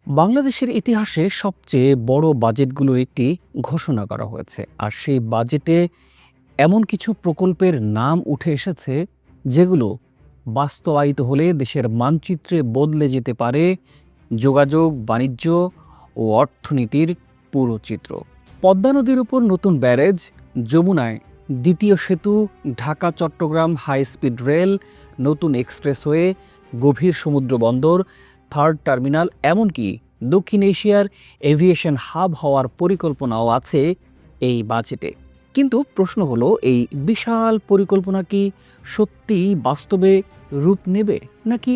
বাংলাদেশের ইতিহাসে সবচেয়ে বড় বাজেটগুলোর একটি ঘোষণা করা হয়েছে। আর সেই বাজেটে এমন কিছু প্রকল্পের নাম উঠে এসেছে যেগুলো বাস্তবায়িত হলে দেশের মানচিত্রে বদলে যেতে পারে যোগাযোগ, বাণিজ্য ও অর্থনীতির পুরো চিত্র। পদ্মা নদীর উপর নতুন ব্যারেজ, যমুনায় দ্বিতীয় সেতু, Dhaka Chattogram high speed rail, নতুন এক্সপ্রেসওয়ে, গভীর সমুদ্র বন্দর, থার্ড টার্মিনাল, এমনকি দক্ষিণ এশিয়ার এভিয়েশন হাব হওয়ার পরিকল্পনাও আছে এই বাজেটে। কিন্তু প্রশ্ন হলো, এই বিশাল পরিকল্পনা কি সত্যি বাস্তবে রূপ নেবে, নাকি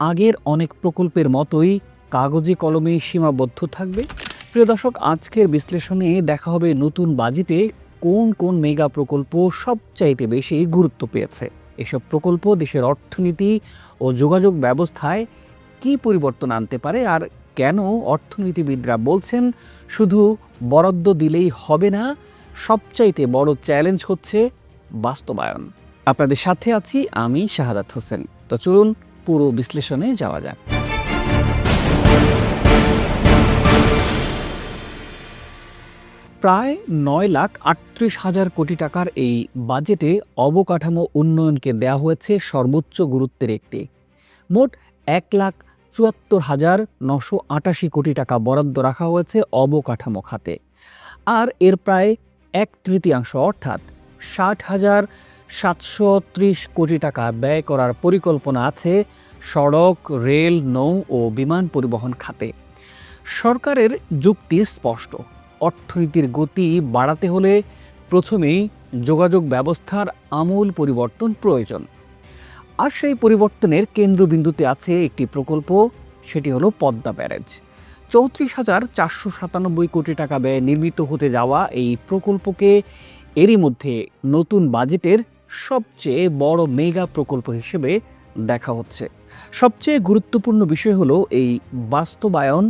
আগের অনেক প্রকল্পের মতোই কাগজে কলমে সীমাবদ্ধ থাকবে? প্রিয় দর্শক, আজকের বিশ্লেষণে দেখা হবে নতুন বাজেটে কোন কোন মেগা প্রকল্প সবচাইতে বেশি গুরুত্ব পেয়েছে, এসব প্রকল্প দেশের অর্থনীতি ও যোগাযোগ ব্যবস্থায় কী পরিবর্তন আনতে পারে, আর কেন অর্থনীতিবিদরা বলছেন শুধু বরাদ্দ দিলেই হবে না, সবচাইতে বড় চ্যালেঞ্জ হচ্ছে বাস্তবায়ন। আপনাদের সাথে আছি আমি শাহাদাত হোসেন। তো চলুন পুরো বিশ্লেষণে যাওয়া যাক। প্রায় 9,38,000 কোটি টাকার এই বাজেটে অবকাঠামো উন্নয়নকে দেওয়া হয়েছে সর্বোচ্চ গুরুত্বের একটি। মোট 1,74,988 কোটি টাকা বরাদ্দ রাখা হয়েছে অবকাঠামো খাতে। আর এর প্রায় 1/3 অর্থাৎ 60,730 কোটি টাকা ব্যয় করার পরিকল্পনা আছে সড়ক, রেল, নৌ ও বিমান পরিবহন খাতে। সরকারের যুক্তি স্পষ্ট, অর্থনীতির গতি বাড়াতে হলে প্রথমেই যোগাযোগ ব্যবস্থার আমূল পরিবর্তন প্রয়োজন। আর সেই পরিবর্তনের কেন্দ্রবিন্দুতে আছে একটি প্রকল্প, সেটি হলো পদ্মা ব্যারেজ। 34,497 কোটি টাকা ব্যয়ে নির্মিত হতে যাওয়া এই প্রকল্পকে এরই মধ্যে নতুন বাজেটের সবচেয়ে বড় মেগা প্রকল্প হিসেবে দেখা হচ্ছে। সবচেয়ে গুরুত্বপূর্ণ বিষয় হলো এই বাস্তবায়ন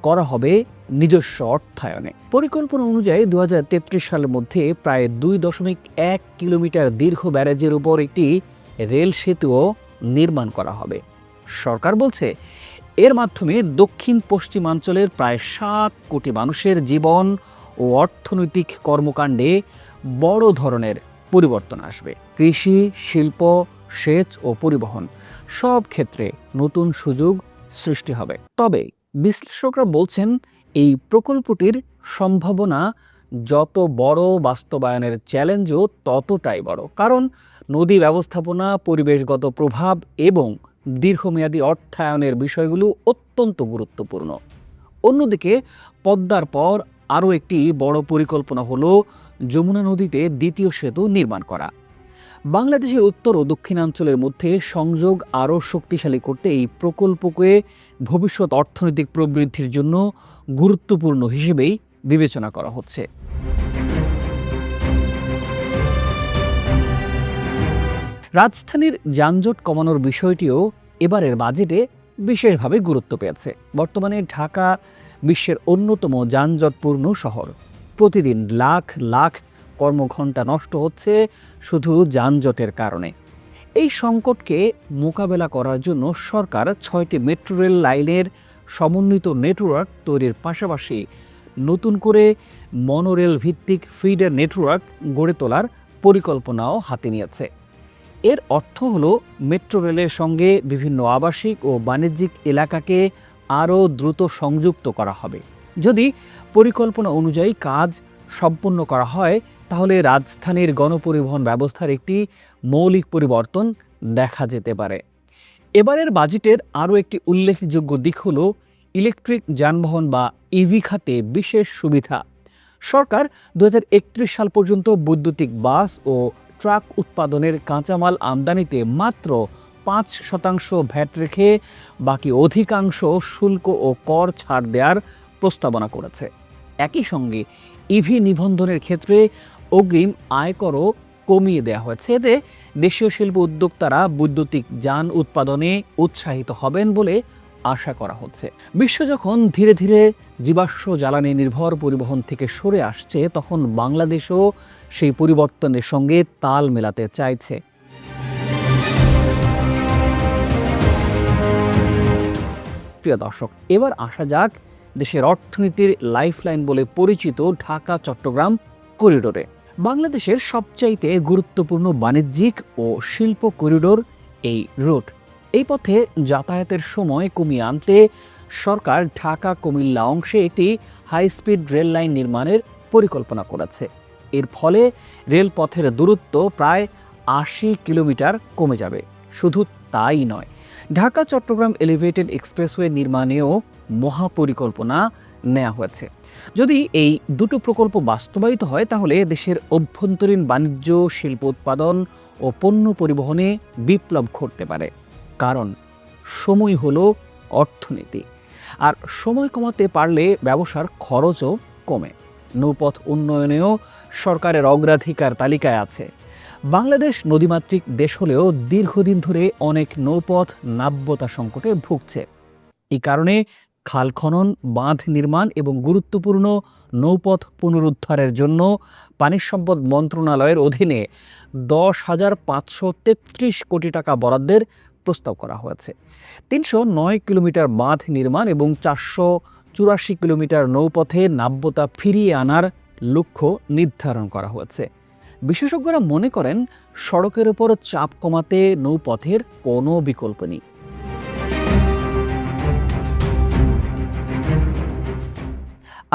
করা হবে নিজস্ব অর্থায়নে। পরিকল্পনা অনুযায়ী 2033 সালের মধ্যে প্রায় 2.1 কিলোমিটার দীর্ঘ ব্যারেজের উপর একটি রেল সেতুও নির্মাণ করা হবে। সরকার বলছে এর মাধ্যমে দক্ষিণ পশ্চিমাঞ্চলের প্রায় 7 কোটি মানুষের জীবন ও অর্থনৈতিক কর্মকাণ্ডে বড় ধরনের পরিবর্তন আসবে। কৃষি, শিল্প, সেচ ও পরিবহন সব ক্ষেত্রে নতুন সুযোগ সৃষ্টি হবে। তবে বিশ্লেষকরা বলছেন এই প্রকল্পটির সম্ভাবনা যত বড়, বাস্তবায়নের চ্যালেঞ্জও ততটাই বড়। কারণ নদী ব্যবস্থাপনা, পরিবেশগত প্রভাব এবং দীর্ঘমেয়াদী অর্থায়নের বিষয়গুলো অত্যন্ত গুরুত্বপূর্ণ। অন্যদিকে পদ্মার পর আরও একটি বড় পরিকল্পনা হলো যমুনা নদীতে দ্বিতীয় সেতু নির্মাণ করা। বাংলাদেশের উত্তর ও দক্ষিণাঞ্চলের মধ্যে সংযোগ আরও শক্তিশালী করতে এই প্রকল্পকে ভবিষ্যৎ অর্থনৈতিক প্রবৃদ্ধির জন্য গুরুত্বপূর্ণ হিসেবেই বিবেচনা করা হচ্ছে। রাজধানীর যানজট কমানোর বিষয়টিও এবারের বাজেটে বিশেষভাবে গুরুত্ব পেয়েছে। বর্তমানে ঢাকা বিশ্বের অন্যতম যানজটপূর্ণ শহর। প্রতিদিন লাখ লাখ কর্মঘণ্টা নষ্ট হচ্ছে শুধু যানজটের কারণে। এই সংকটকে মোকাবেলা করার জন্য সরকার 6টি মেট্রো রেল লাইনের সমন্বিত নেটওয়ার্ক তৈরির পাশাপাশি নতুন করে মনোরেল ভিত্তিক ফিডার নেটওয়ার্ক গড়ে তোলার পরিকল্পনাও হাতে নিয়েছে। এর অর্থ হলো মেট্রো রেলের সঙ্গে বিভিন্ন আবাসিক ও বাণিজ্যিক এলাকাকে আরও দ্রুত সংযুক্ত করা হবে। যদি পরিকল্পনা অনুযায়ী কাজ সম্পন্ন করা হয়, তাহলে রাজধানীর গণপরিবহন ব্যবস্থার একটি মৌলিক পরিবর্তন দেখা যেতে পারে। এবারের বাজেটের আরও একটি উল্লেখযোগ্য দিক হলো ইলেকট্রিক যানবাহন বা ইভি খাতে বিশেষ সুবিধা। সরকার 2031 সাল পর্যন্ত বৈদ্যুতিক বাস ও ট্রাক উৎপাদনের কাঁচামাল আমদানিতে মাত্র 5% ভ্যাট রেখে বাকি অধিকাংশ শুল্ক ও কর ছাড় দেওয়ার প্রস্তাবনা করেছে। একই সঙ্গে ইভি নিবন্ধনের ক্ষেত্রে অগ্রিম আয়করও কমিয়ে দেওয়া হয়েছে। এতে দেশীয় শিল্প উদ্যোক্তারা বৈদ্যুতিক যান উৎপাদনে উৎসাহিত হবেন বলে আশা করা হচ্ছে। বিশ্ব যখন ধীরে ধীরে জীবাশ্ম জ্বালানি নির্ভর পরিবহন থেকে সরে আসছে, তখন বাংলাদেশও সেই পরিবর্তনের সঙ্গে তাল মেলাতে চাইছে। প্রিয় দর্শক, এবার আসা যাক দেশের অর্থনীতির লাইফলাইন বলে পরিচিত ঢাকা চট্টগ্রাম করিডোরে। বাংলাদেশের সবচাইতে গুরুত্বপূর্ণ বাণিজ্যিক ও শিল্প করিডোর এই রুট। এই পথে যাতায়াতের সময় কমিয়ে আনতে সরকার ঢাকা কুমিল্লা অংশে একটি হাইস্পিড রেল লাইন নির্মাণের পরিকল্পনা করেছে। এর ফলে রেলপথের দূরত্ব প্রায় ৮০ কিলোমিটার কমে যাবে। শুধু তাই নয়, ঢাকা চট্টগ্রাম এলিভেটেড এক্সপ্রেসওয়ে নির্মাণেও মহাপরিকল্পনা নেওয়া হয়েছে। যদি এই দুটো প্রকল্প বাস্তবায়িত হয় তাহলে দেশের অভ্যন্তরীণ বাণিজ্য, শিল্প উৎপাদন ও পণ্য পরিবহনে বিপ্লব ঘটতে পারে। কারণ সময় হলো অর্থনীতি, আর সময় কমাতে পারলে ব্যবসার খরচও কমে। নৌপথ উন্নয়নেও সরকারের অগ্রাধিকার তালিকায় আছে। বাংলাদেশ নদীমাতৃক দেশ হলেও দীর্ঘদিন ধরে অনেক নৌপথ নাব্যতা সংকটে ভুগছে। এই কারণে খাল খনন, বাঁধ নির্মাণ এবং গুরুত্বপূর্ণ নৌপথ পুনরুদ্ধারের জন্য পানি সম্পদ মন্ত্রণালয়ের অধীনে 10,533 কোটি টাকা বরাদ্দের প্রস্তাব করা হয়েছে। 309 কিলোমিটার বাঁধ নির্মাণ এবং 484 কিলোমিটার নৌপথে নাব্যতা ফিরিয়ে আনার লক্ষ্য নির্ধারণ করা হয়েছে। বিশেষজ্ঞরা মনে করেন সড়কের উপর চাপ কমাতে নৌপথের কোনো বিকল্প নেই।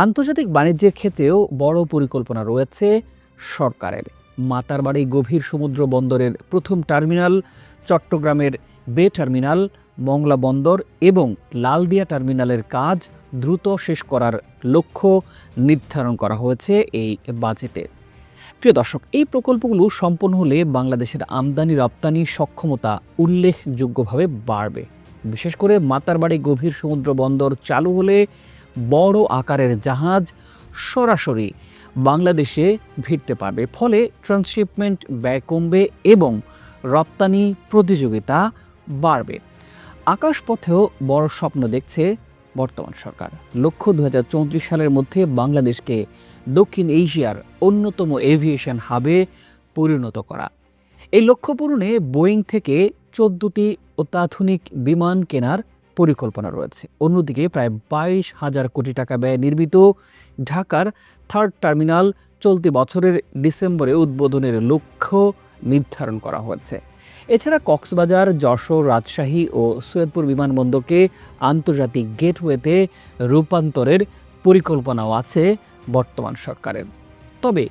আন্তর্জাতিক বাণিজ্যের ক্ষেত্রেও বড় পরিকল্পনা রয়েছে সরকারের। মাতারবাড়ি গভীর সমুদ্র বন্দরের প্রথম টার্মিনাল, চট্টগ্রামের বে টার্মিনাল, মংলা বন্দর এবং লালদিয়া টার্মিনালের কাজ দ্রুত শেষ করার লক্ষ্য নির্ধারণ করা হয়েছে এই বাজেটে। প্রিয় দর্শক, এই প্রকল্পগুলো সম্পন্ন হলে বাংলাদেশের আমদানি রপ্তানি সক্ষমতা উল্লেখযোগ্যভাবে বাড়বে। বিশেষ করে মাতারবাড়ি গভীর সমুদ্র বন্দর চালু হলে বড় আকারের জাহাজ সরাসরি বাংলাদেশে ভিড়তে পারবে। ফলে ট্রান্সশিপমেন্ট ব্যয় কমবে এবং রপ্তানি প্রতিযোগিতা বাড়বে। আকাশপথেও বড় স্বপ্ন দেখছে বর্তমান সরকার। লক্ষ্য 2034 সালের মধ্যে বাংলাদেশকে দক্ষিণ এশিয়ার অন্যতম এভিয়েশন হাবে পরিণত করা। এই লক্ষ্য পূরণে বোয়িং থেকে 14টি অত্যাধুনিক বিমান কেনার পরিকল্পনা রয়েছে। অন্যদিকে প্রায় 22,000 কোটি টাকা ব্যয়ে নির্মিত ঢাকার থার্ড টার্মিনাল চলতি বছরের ডিসেম্বরে উদ্বোধনের লক্ষ্য নির্ধারণ করা হয়েছে। এছাড়া কক্সবাজার, যশোর, রাজশাহী ও সৈয়দপুর বিমানবন্দরকে আন্তর্জাতিক গেটওয়েতে রূপান্তরের পরিকল্পনাও আছে বর্তমান সরকারের। তবে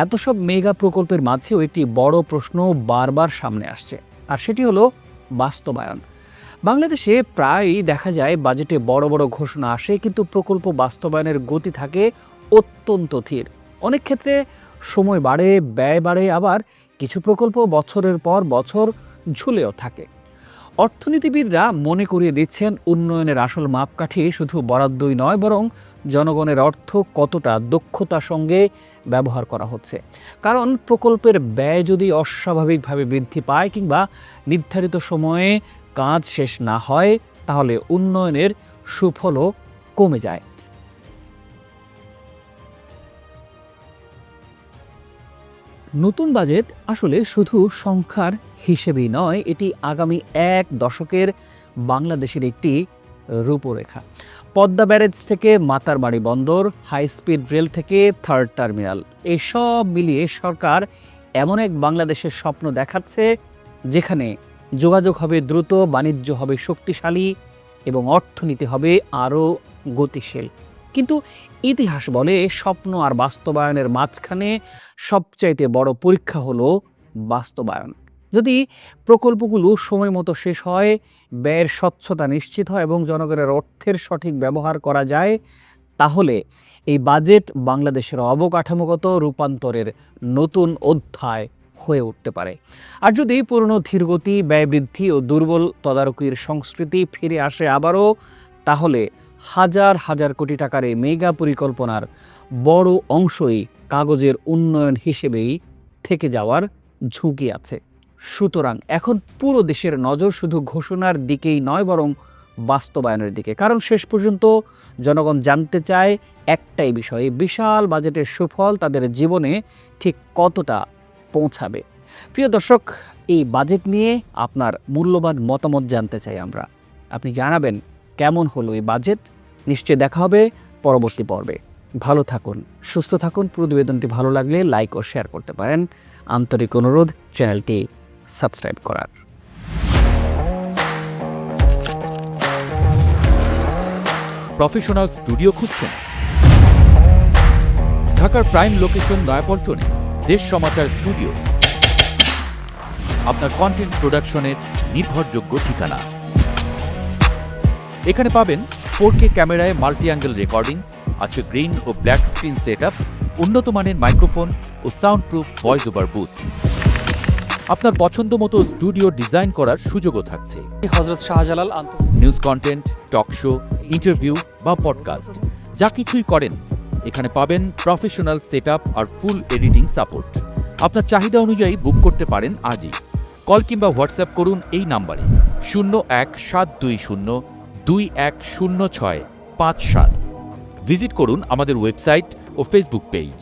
এত সব মেগা প্রকল্পের মাঝেও একটি বড় প্রশ্ন বারবার সামনে আসছে, আর সেটি হলো বাস্তবায়ন। বাংলাদেশে প্রায়ই দেখা যায় বাজেটে বড় বড় ঘোষণা আসে, কিন্তু প্রকল্প বাস্তবায়নের গতি থাকে অত্যন্ত ধীর। অনেক ক্ষেত্রে সময় বাড়ে, ব্যয় বাড়ে, আবার কিছু প্রকল্প বছরের পর বছর ঝুলেও থাকে। অর্থনীতিবিদরা মনে করিয়ে দিচ্ছেন উন্নয়নের আসল মাপকাঠি শুধু বরাদ্দই নয়, বরং জনগণের অর্থ কতটা দক্ষতার সঙ্গে ব্যবহার করা হচ্ছে। কারণ প্রকল্পের ব্যয় যদি অস্বাভাবিকভাবে বৃদ্ধি পায় কিংবা নির্ধারিত সময়ে কাজ শেষ না হয়, তাহলে উন্নয়নের সুফলও কমে যায়। নতুন বাজেট আসলে শুধু সংখ্যার হিসেবেই নয়, এটি আগামী 1 দশকের বাংলাদেশের একটি রূপরেখা। পদ্মা ব্যারেজ থেকে মাতারবাড়ি বন্দর, হাই স্পিড রেল থেকে থার্ড টার্মিনাল, এই সব মিলিয়ে সরকার এমন এক বাংলাদেশের স্বপ্ন দেখাচ্ছে যেখানে যোগাযোগ হবে দ্রুত, বাণিজ্য হবে শক্তিশালী এবং অর্থনীতি হবে আরও গতিশীল। কিন্তু ইতিহাস বলে স্বপ্ন আর বাস্তবায়নের মাঝখানে সবচাইতে বড় পরীক্ষা হলো বাস্তবায়ন। যদি প্রকল্পগুলো সময় মতো শেষ হয়, ব্যয়ের স্বচ্ছতা নিশ্চিত হয় এবং জনগণের অর্থের সঠিক ব্যবহার করা যায়, তাহলে এই বাজেট বাংলাদেশের অবকাঠামোগত রূপান্তরের নতুন অধ্যায় হয়ে উঠতে পারে। আর যদি পুরনো ধীরগতি, ব্যয় বৃদ্ধি ও দুর্বল তদারকির সংস্কৃতি ফিরে আসে আবারও, তাহলে হাজার হাজার কোটি টাকার এই মেগা পরিকল্পনার বড় অংশই কাগজের উন্নয়ন হিসেবেই থেকে যাওয়ার ঝুঁকি আছে। সুতরাং এখন পুরো দেশের নজর শুধু ঘোষণার দিকেই নয়, বরং বাস্তবায়নের দিকে। কারণ শেষ পর্যন্ত জনগণ জানতে চায় একটাই বিষয়, বিশাল বাজেটের সুফল তাদের জীবনে ঠিক কতটা পৌঁছাবে। প্রিয় দর্শক, এই বাজেট নিয়ে আপনার মূল্যবান মতামত জানতে চাই আমরা। আপনি জানাবেন কেমন হলো এই বাজেট? নিশ্চয়ই দেখা হবে পরবর্তী পর্বে। ভালো থাকুন, সুস্থ থাকুন। প্রতিবেদনটি ভালো লাগলে লাইক ও শেয়ার করতে পারেন। আন্তরিক অনুরোধ চ্যানেলটি সাবস্ক্রাইব করার। প্রফেশনাল স্টুডিও খুঁজছেন? ঢাকার প্রাইম লোকেশন নয়াপল্টনে দেশ সমাচার স্টুডিও আপনার কন্টেন্ট প্রোডাকশনের নির্ভরযোগ্য ঠিকানা। এখানে পাবেন 4K ক্যামেরায় মাল্টি অ্যাঙ্গেল রেকর্ডিং, আছে গ্রিন ও ব্ল্যাক স্ক্রিন সেটআপ, উন্নত মানের মাইক্রোফোন ও sound proof voice over booth. আপনার পছন্দ মতো স্টুডিও ডিজাইন করার সুযোগও থাকছে। Hazrat Shahjalal news content, talk show, interview বা পডকাস্ট যা কিছুই করেন এখানে পাবেন প্রফেশনাল সেটআপ আর ফুল এডিটিং সাপোর্ট। আপনার চাহিদা অনুযায়ী বুক করতে পারেন আজই। কল কিংবা হোয়াটসঅ্যাপ করুন এই নাম্বারে 017202106557। ভিজিট করুন আমাদের ওয়েবসাইট ও ফেসবুক পেজ।